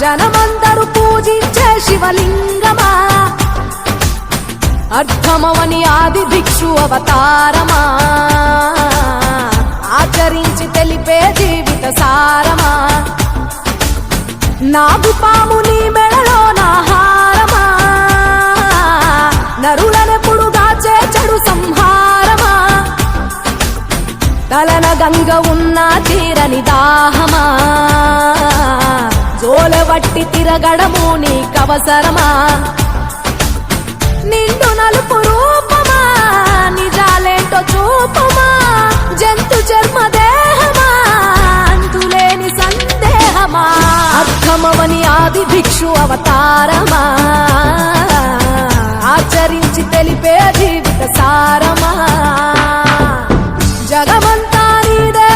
జనమందరూ పూజించే శివలింగమా అర్థమవని ఆది భిక్షు అవతారమా ఆచరించి తెలిపే జీవిత సారమా నాగుపాము నీ మెడలో నాహారమా నరులనెప్పుడు దాచే చెడు సంహారమా తలన గంగ ఉన్న తీరని దాహమా జోలవట్టి తిరగడము నీకవసరమా నిండు నలుపు రూపమా నిజాలేంటో చూపమా జంతు చర్మ దేహమా అంతులేని సందేహమా అర్థమవని ఆది భిక్షు అవతారమా ఆచరించి తెలిపే జీవిత సారమా జగమంతా నీదే